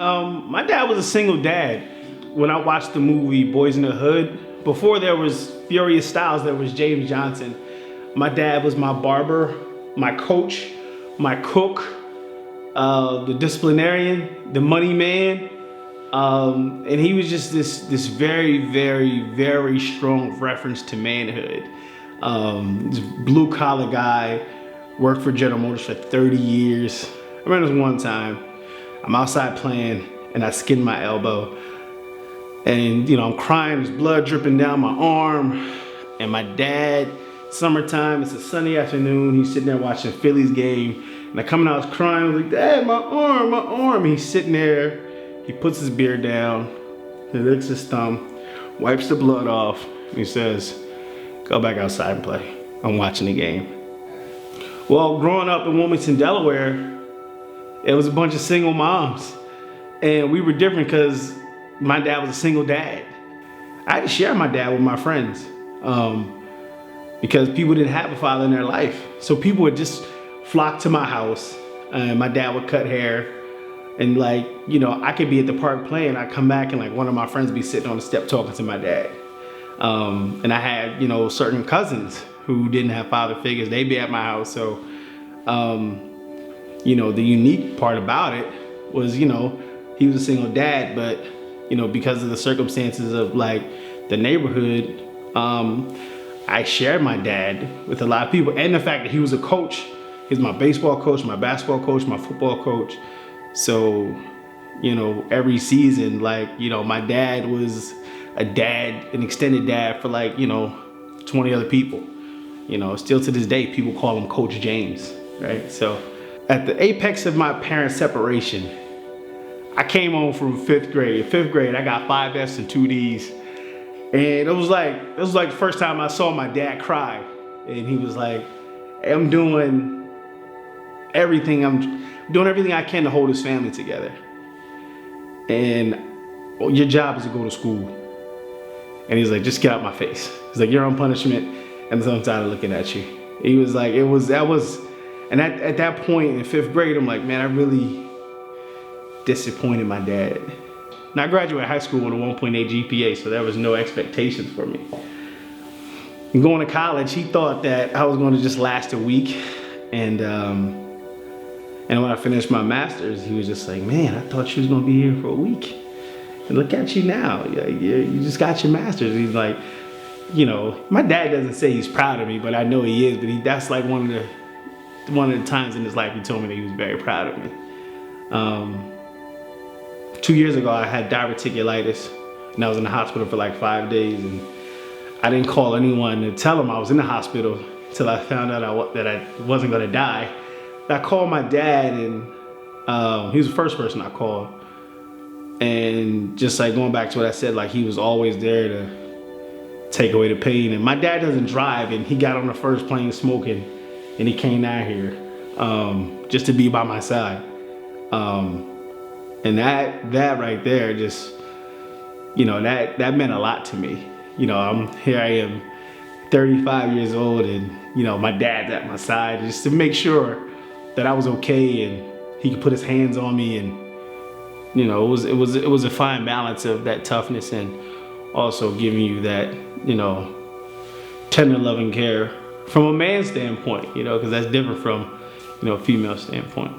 My dad was a single dad. When I watched the movie Boys in the Hood, before there was Furious Styles, there was James Johnson. My dad was my barber, my coach, my cook, the disciplinarian, the money man. And he was just this very, very, very strong reference to manhood. This blue collar guy, worked for General Motors for 30 years. I remember this one time, I'm outside playing and I skinned my elbow. And I'm crying, there's blood dripping down my arm. And my dad, summertime, it's a sunny afternoon, he's sitting there watching Phillies game. And I come in, I was crying, I was like, Dad, my arm, my arm. He's sitting there, he puts his beard down, he licks his thumb, wipes the blood off, and he says, go back outside and play. I'm watching the game. Well, growing up in Wilmington, Delaware, it was a bunch of single moms. And we were different because my dad was a single dad. I had to share my dad with my friends because people didn't have a father in their life. So people would just flock to my house and my dad would cut hair. And I could be at the park playing, I'd come back and one of my friends would be sitting on the step talking to my dad. And I had, certain cousins who didn't have father figures, they'd be at my house. So, the unique part about it was, he was a single dad, but, because of the circumstances of the neighborhood, I shared my dad with a lot of people. And the fact that he was a coach, he's my baseball coach, my basketball coach, my football coach. So, every season, my dad was a dad, an extended dad for 20 other people. Still to this day, people call him Coach James, right? So at the apex of my parents' separation, I came home from fifth grade. In fifth grade, I got 5 F's and 2 D's. And it was like the first time I saw my dad cry. And he was like, hey, I'm doing everything I can to hold his family together. And your job is to go to school. And he's like, just get out my face. He's like, you're on punishment, and so I'm tired of looking at you. He was like, and at that point in fifth grade, I'm like, man, I really disappointed my dad. And I graduated high school with a 1.8 GPA, so there was no expectations for me. And going to college, he thought that I was going to just last a week. And when I finished my master's, he was just like, man, I thought you was going to be here for a week. And look at you now. You just got your master's. He's like, my dad doesn't say he's proud of me, but I know he is. But that's one of the times in his life he told me that he was very proud of me. 2 years ago, I had diverticulitis, and I was in the hospital for 5 days. And I didn't call anyone to tell them I was in the hospital until I found out that I wasn't going to die. I called my dad, and he was the first person I called. And just going back to what I said, he was always there to take away the pain. And my dad doesn't drive, and he got on the first plane smoking, and he came down here just to be by my side. And that right there just, that meant a lot to me. Here I am, 35 years old, and my dad's at my side just to make sure that I was okay and he could put his hands on me. And it was a fine balance of that toughness and also giving you that tender loving care from a man's standpoint, because that's different from a female standpoint.